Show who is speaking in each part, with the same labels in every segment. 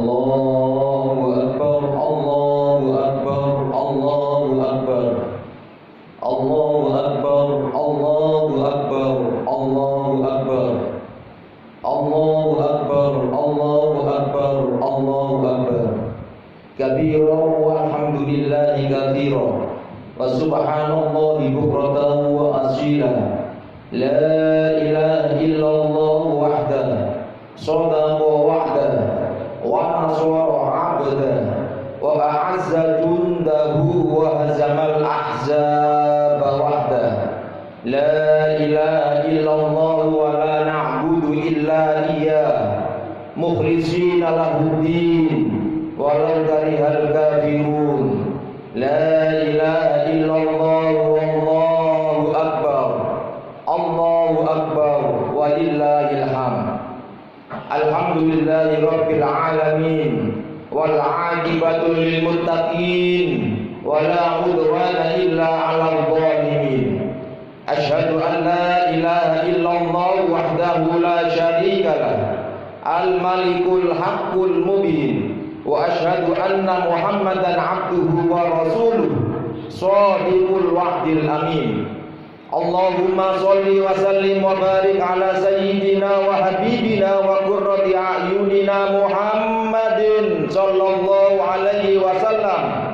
Speaker 1: Allahu Akbar, Allahu Akbar, Allahu Akbar. Allahu Akbar, Allahu Akbar, Allahu Akbar. Allahu Akbar, Allahu Akbar, Allahu Akbar. Kabira walhamdulillahi katsira wa subhanallahi bukratan wa asila. La ilaha illallah wahdahu sadaqa wa'dahu wa nasara 'abdahu wa a'azza jundahu wa hazamal ahzaba wahdahu. La ilaha illallah wa la na'budu illa iyyah mukhlishina lahuddin walau karihal kafirun. La ilaha illallah wallahu akbar, Allahu akbar walillahil hamd. Alhamdulillahi rabbil alamin wal 'aqibatu lil muttaqin wala 'udwana illa 'alal zalimin. Asyhadu an la ilaha illallah wahdahu la syarika lah, al malikul haqqul mubin, wa asyhadu anna muhammadan abduhu wa rasuluh shadiqul wa'dil amin. Allahumma sholli wa sallim wa barik ala sayyidina wa habibina wa qurrati a'yunina Muhammadin sallallahu alaihi wasallam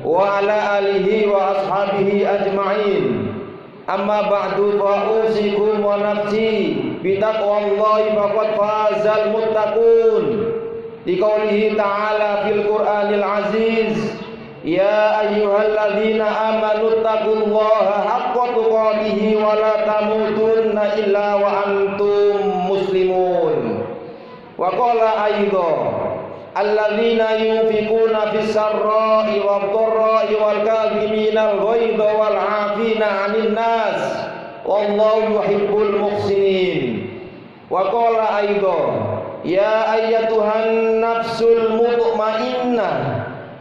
Speaker 1: wa ala alihi wa ashabihi ajma'in. Amma ba'du, fa usikum wa nafsi bi taqwallahi faqad fazal muttaqun. Liqaulihi ta'ala fil Qur'anil aziz, ya ayyuhalladzina amanu taqullaha haqqa tuqatih wa la tamutunna illa wa antum muslimun. Wa qala aidha, alladzina yunfiquna fis sarra'i wad dharra'i wal kadhiminal ghaidha wal 'afina 'anil nas wallahu yuhibbul muhsinin. Wa qala aidha, ya ayyatuhan nafsul mutmainnah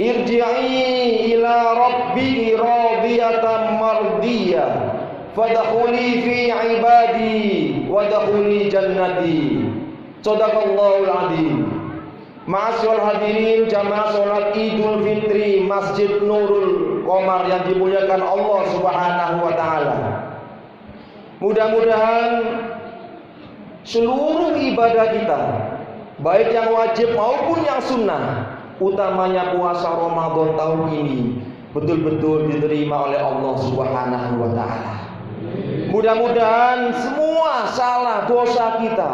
Speaker 1: irji'i ila rabbiki radiyatan mardiyah fadkhuli fi ibadi wadkhuli jannati. Shadaqallahul adzim. Ma'asyiral hadirin jamaah salat Idul Fitri Masjid Nurul Qomar yang dimuliakan Allah Subhanahu wa taala. Mudah-mudahan seluruh ibadah kita, baik yang wajib maupun yang sunnah, utamanya puasa Ramadan tahun ini, betul-betul diterima oleh Allah Subhanahu wa taala. Mudah-mudahan semua salah dosa kita,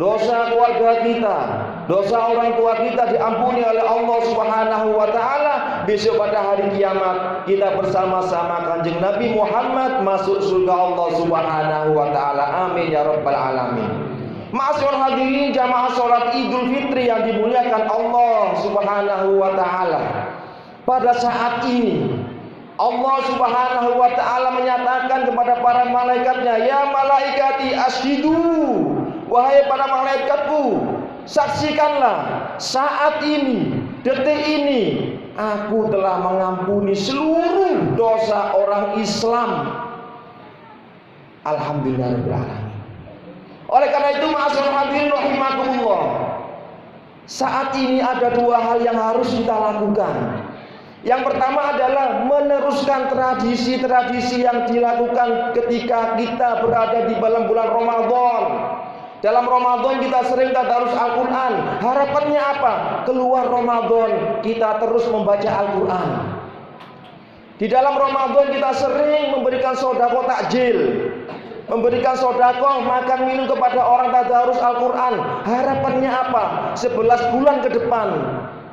Speaker 1: dosa keluarga kita, dosa orang tua kita diampuni oleh Allah Subhanahu wa taala. Besok pada hari kiamat kita bersama-sama Kanjeng Nabi Muhammad masuk surga Allah Subhanahu wa taala. Amin ya rabbal alamin. Ma'asyiral hadirin jamaah salat Idul Fitri yang dimuliakan Allah Subhanahu wa taala. Pada saat ini Allah Subhanahu wa taala menyatakan kepada para malaikatnya, ya malaikati ashidu, wahai para malaikatku, saksikanlah saat ini, detik ini aku telah mengampuni seluruh dosa orang Islam. Alhamdulillahirabbil alamin. Oleh karena itu ma'asyiral hadirin rahimakumullah, saat ini ada dua hal yang harus kita lakukan. Yang pertama adalah meneruskan tradisi-tradisi yang dilakukan ketika kita berada di dalam bulan Ramadan. Dalam Ramadan kita sering tadarus Al-Quran. Harapannya apa? Keluar Ramadan kita terus membaca Al-Quran. Di dalam Ramadan kita sering memberikan sedekah takjil, memberikan sedekah makan minum kepada orang tadarus Al-Quran. Harapannya apa? 11 bulan ke depan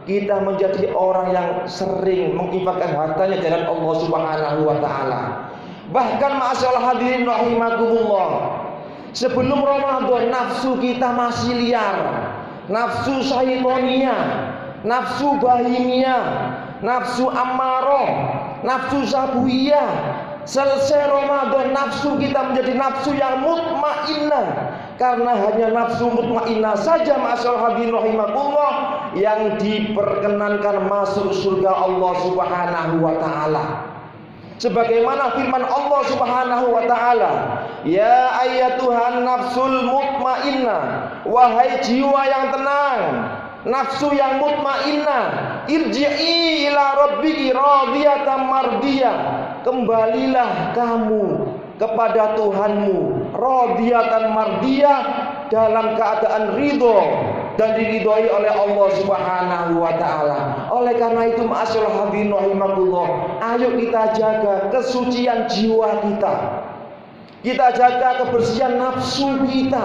Speaker 1: kita menjadi orang yang sering menginfakkan hartanya jalan Allah Subhanahu wa taala. Bahkan ma'asyiral hadirin rahimakumullah, sebelum Ramadan nafsu kita masih liar, nafsu syaitoniyah, nafsu bahimiyah, nafsu ammaroh, nafsu sabuiyah. Selesai Ramadan nafsu kita menjadi nafsu yang mutmainnah. Karena hanya nafsu mutmainnah saja ma'asyiral hadirin rahimakumullah yang diperkenankan masuk surga Allah Subhanahu wa taala. Sebagaimana firman Allah Subhanahu wa taala, ya ayyatuhan nafsul mutmainnah, wahai jiwa yang tenang, nafsu yang mutmainnah, irji'i ila rabbiki radiyatan mardiyah. Kembalilah kamu kepada Tuhanmu radiyatan mardiyah, dalam keadaan ridho dan diridhoi oleh Allah Subhanahu wa taala. Oleh karena itu, ma'asyiral hadirin rahimakumullah, ayo kita jaga kesucian jiwa kita. Kita jaga kebersihan nafsu kita.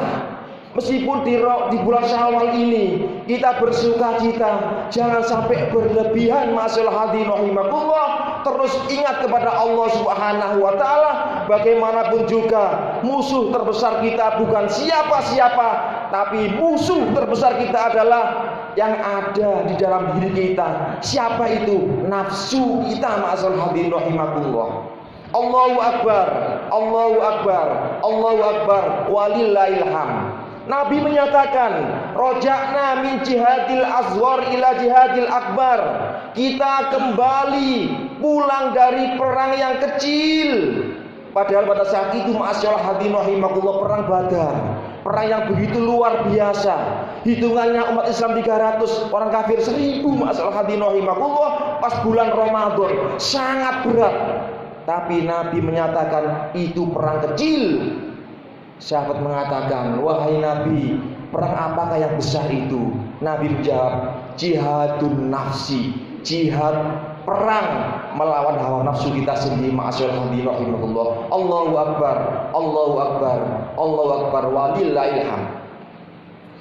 Speaker 1: Meskipun di bulan Syawal ini kita bersuka cita, jangan sampai berlebihan, ma'asyiral hadirin rahimakumullah. Terus ingat kepada Allah Subhanahu wa taala. Bagaimanapun juga musuh terbesar kita bukan siapa-siapa, tapi musuh terbesar kita adalah yang ada di dalam diri kita. Siapa itu? Nafsu kita, ma'asyiral hadirin rahimakumullah. Allahu akbar, Allahu akbar, Allahu akbar, walillahil hamd. Nabi menyatakan, roja'na min jihadil asghar ila jihadil akbar. Kita kembali pulang dari perang yang kecil. Padahal pada saat itu, ma'asyiral hadirin rahimakumullah, perang Badar, perang yang begitu luar biasa. Hitungannya umat Islam 300, orang kafir 1000, ma'asyiral hadirin rahimakumullah. Pas bulan Ramadan sangat berat. Tapi Nabi menyatakan itu perang kecil. Sahabat mengatakan, wahai Nabi, perang apakah yang besar itu? Nabi menjawab, jihadun nafsi, jihad, perang melawan hawa nafsu kita sendiri, ma'asyiral hadirin rahimakumullah. Allahu akbar, Allahu akbar, Allahu akbar, walillahil hamd.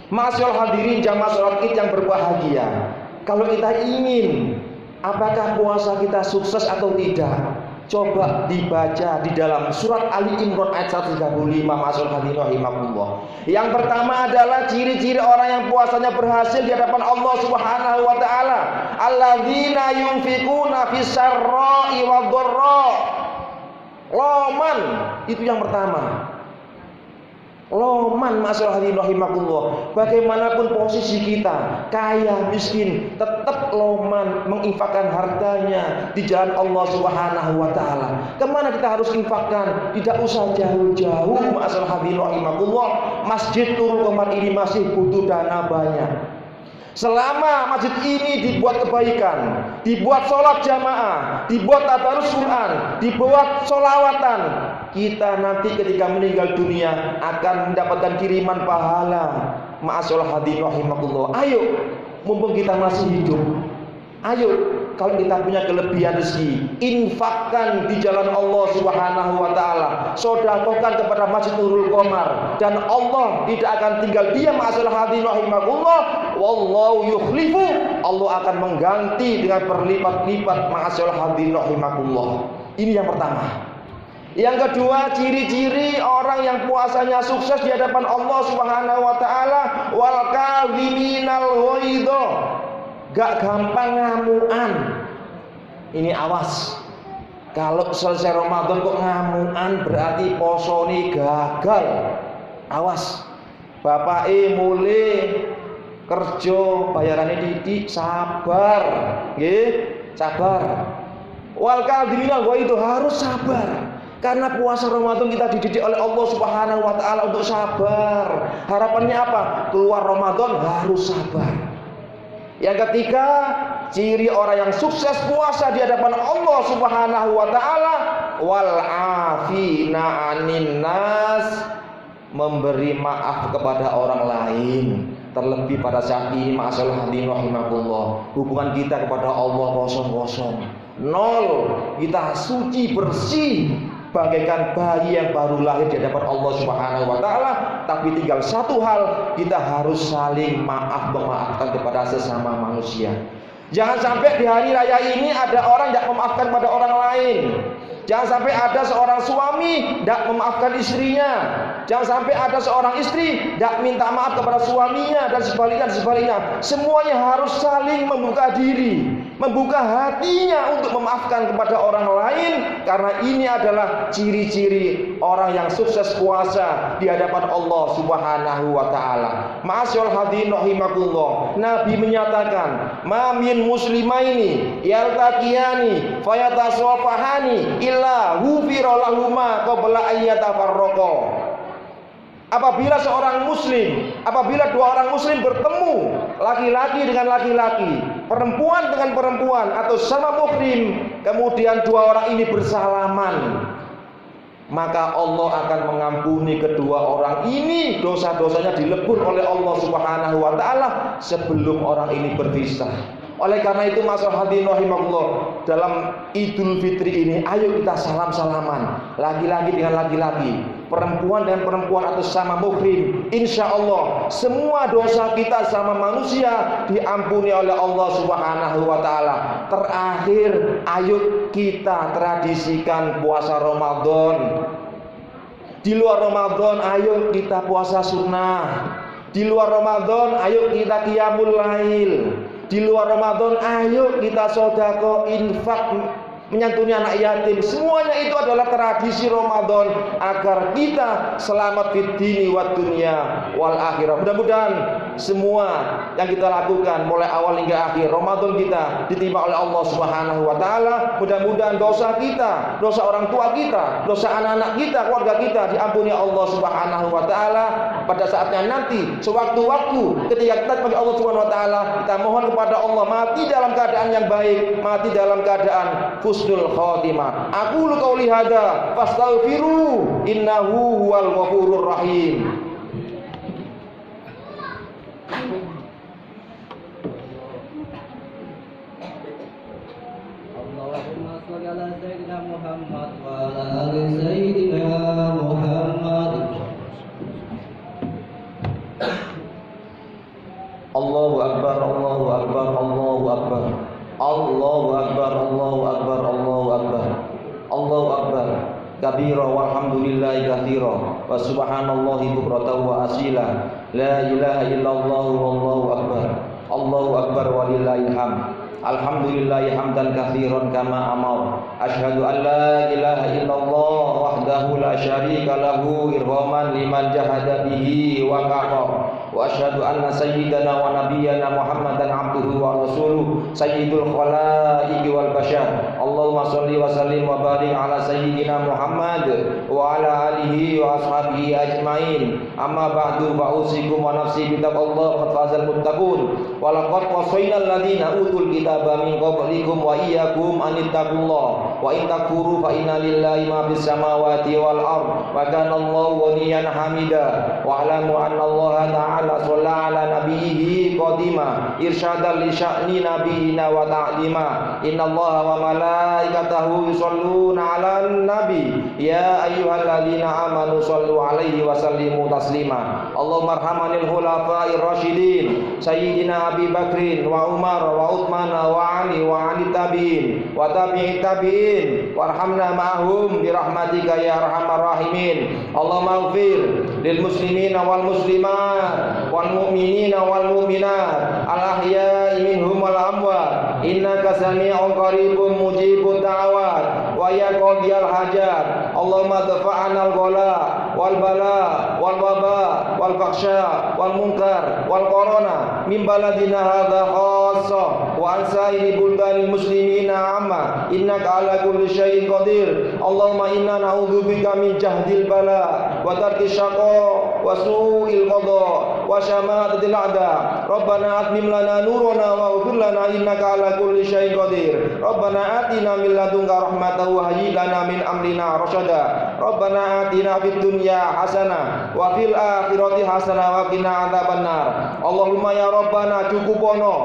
Speaker 1: Ma'asyiral hadirin jamaah salat Id yang berbahagia, kalau kita ingin apakah puasa kita sukses atau tidak, coba dibaca di dalam surat Ali Imran ayat 135, ma'asyiral hadirin rahimakumullah. Yang pertama adalah ciri-ciri orang yang puasanya berhasil di hadapan Allah Subhanahu wa taala. Alladzina yunfikuna fis sarra'i wadh-dharra. Loman, itu yang pertama. Loman, ma'asyiral hadirin rahimakumullah. Bagaimanapun posisi kita, kaya miskin, tetap loman menginfakkan hartanya di jalan Allah Subhanahu wa taala. Kemana kita harus infakkan? Tidak usah jauh-jauh, ma'asyiral hadirin rahimakumullah. Masjid Nurul Qomar ini masih butuh dana banyak. Selama masjid ini dibuat kebaikan, dibuat sholat jamaah, dibuat tadarus Quran, dibuat sholawatan, kita nanti ketika meninggal dunia akan mendapatkan kiriman pahala. Ma'asyiral hadirin rahimakumullah. Ayo, mumpung kita masih hidup, ayo, kalau kita punya kelebihan rezeki, infakkan di jalan Allah Subhanahu wa taala. Sedekahkan kepada Masjid Nurul Qomar, dan Allah tidak akan tinggal diam, ma'asyiral hadirin rahimakumullah. Wallahu yukhlifu, Allah akan mengganti dengan berlipat-lipat, ma'asyiral hadirin rahimakumullah. Ini yang pertama. Yang kedua, ciri-ciri orang yang puasanya sukses di hadapan Allah Subhanahu wa taala, wal kadhiminal ghaidha. Gak gampang ngamuan. Ini awas. Kalau selesai Ramadan kok ngamuan, berarti poso ini gagal. Awas. Bapak mulai kerja bayarannya titik, sabar. Nggih, sabar. Wal kadhiminal ghaidha, harus sabar. Karena puasa Ramadan kita dididik oleh Allah Subhanahu wa taala untuk sabar. Harapannya apa? Keluar Ramadan harus sabar. Yang ketiga, ciri orang yang sukses puasa di hadapan Allah Subhanahu wa taala, wal afina 'anin nas, memberi maaf kepada orang lain. Terlebih pada saat ini, ma'asyiral hadirin rahimakumullah, hubungan kita kepada Allah kosong-kosong. Nol. Kita suci bersih bagaikan bayi yang baru lahir di hadapan Allah Subhanahu wa taala. Tapi tinggal satu hal, kita harus saling memaafkan kepada sesama manusia. Jangan sampai di hari raya ini ada orang yang memaafkan pada orang lain. Jangan sampai ada seorang suami tidak memaafkan istrinya. Jangan sampai ada seorang istri tidak minta maaf kepada suaminya, dan sebaliknya. Semuanya harus saling membuka diri, membuka hatinya untuk memaafkan kepada orang lain. Karena ini adalah ciri-ciri orang yang sukses puasa di hadapan Allah Subhanahu wa taala. Ma'asyiral hadirin rahimakumullah. Nabi menyatakan, "Ma min muslimaini yaltaqiyani fayatasawafahani illa ghufira lahuma qabla an yatafarraqa." apabila dua orang muslim bertemu, laki-laki dengan laki-laki, perempuan dengan perempuan, atau sama muhrim, kemudian dua orang ini bersalaman, maka Allah akan mengampuni kedua orang ini, dosa-dosanya dilebur oleh Allah Subhanahu wa taala sebelum orang ini berpisah. Oleh karena itu, masyaallah hadirin rahimakumullah, dalam Idul Fitri ini ayo kita salam-salaman, laki-laki dengan laki-laki, perempuan dengan perempuan, atau sama muhrim. Insya Allah semua dosa kita sama manusia diampuni oleh Allah Subhanahu wa taala. Terakhir, ayo kita tradisikan puasa Ramadan. Di luar Ramadan ayo kita puasa sunnah. Di luar Ramadan ayo kita qiyamul lail. Di luar Ramadan ayo kita sedekah, infak, menyantuni anak yatim. Semuanya itu adalah tradisi Ramadan agar kita selamat fid dini wad dunya wal akhirah. Mudah-mudahan semua yang kita lakukan mulai awal hingga akhir Ramadan kita diterima oleh Allah Subhanahu wa taala. Mudah-mudahan dosa kita, dosa orang tua kita, dosa anak-anak kita, keluarga kita diampuni Allah Subhanahu wa taala pada saatnya nanti, sewaktu-waktu ketika kita bagi Allah Subhanahu wa taala, kita mohon kepada Allah mati dalam keadaan yang baik, mati dalam keadaan husnul khatimah. Aku qauli hadza fastaghfiru innahu huwal ghafurur rahim.
Speaker 2: Allahumma shalli ala sayyidina Muhammad wa ala ali sayyidina Muhammad.
Speaker 1: Allahu akbar, Allahu akbar, Allahu akbar. Allahu akbar, Allahu akbar, Allahu akbar. Allahu akbar kabira walhamdulillahi katsira wa subhanallahi bukratan wa asila. La ilaha illallah wallahu akbar. Allahu akbar walillahil hamd. Alhamdulillahi hamdan katsiran kama amar. Asyhadu an la ilaha illallah wahdahu la syarika lahu irhaman liman jahada bihi wa kafar. Wa asyhadu anna sayyidana wa nabiyyana Muhammadan abduhu wa rasuluh sayyidul khalaiqi wal bashar. Allahumma shalli wa sallim wa barik ala sayyidina Muhammad wa ala alihi wa ashabihi ajmain. Amma ba'du, fa usikum wa nafsi bi taqwallah qad fazal muttaqun. Wa laqad wasayna alladziina utul kitaba min qablikum wa iyyakum an ittaqullah. Wa in takfuru fa inna lillahi ma fis samawati wal ard wa kana Allahu ghaniyan hamida. Wa alamu anna Allah ta'ala shalla ala nabiyhi qadima irsyadan li sya'ni nabiyina wa ta'lima. Innallaha wa malaikatahu yusholluna 'alan nabi ya ayyuhalladzina amanu shallu 'alaihi wa sallimu taslima. Allahumma arhamnil khulafa'ir rasyidin sayyidina Abi Bakrin wa Umar wa Utsman wa Ali wa Ali tabi'in wa tabi'it tabi'in warhamna ma'hum bi rahmatika ya arhamar rahimin. Allahumma ighfir lil muslimina wal muslimat wal mu'minina wal mu'minat al ahya'i minhum wal amwat innaka sami'un qaribun mujibud da'awat wa ya qadiyal hajat. Allahumma dafa'ana al ghala wal bala wal waba wal fakhsha wal munkar wal corona min baladina hadza khassa wa an sa'iri buldanil muslimina amma innaka ala kulli syai'in qadir. Allahumma inna na'udzubika min jahdil bala wa tarki syaqa wa su'il qada wa syamatatil a'da. Rabbana atmim lana nurana wa ighfir lana innaka ala kulli syai'in qadir. Rabbana atina min ladunka rahmatan wa hayyi lana min amrina rasyada. Rabbana atina fid dunya hasanah wa fil akhirati hasanah wa qina adzabannar. Allahumma ya Rabbana cukupono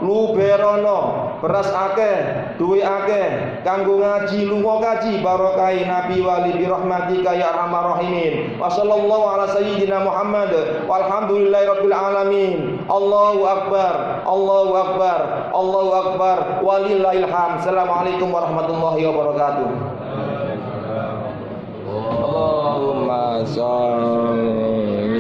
Speaker 1: luberono beras akeh duwe akeh kanggo ngaji lunga kaji barokai nabi wali bi rahmatika ya arhamar rahimin. Wa sallallahu ala sayyidina Muhammad walhamdulillahi rabbil alamin. Allahu akbar, Allahu akbar, Allahu akbar walillahil hamd. Assalamualaikum warahmatullahi wabarakatuh. Allahumma shalli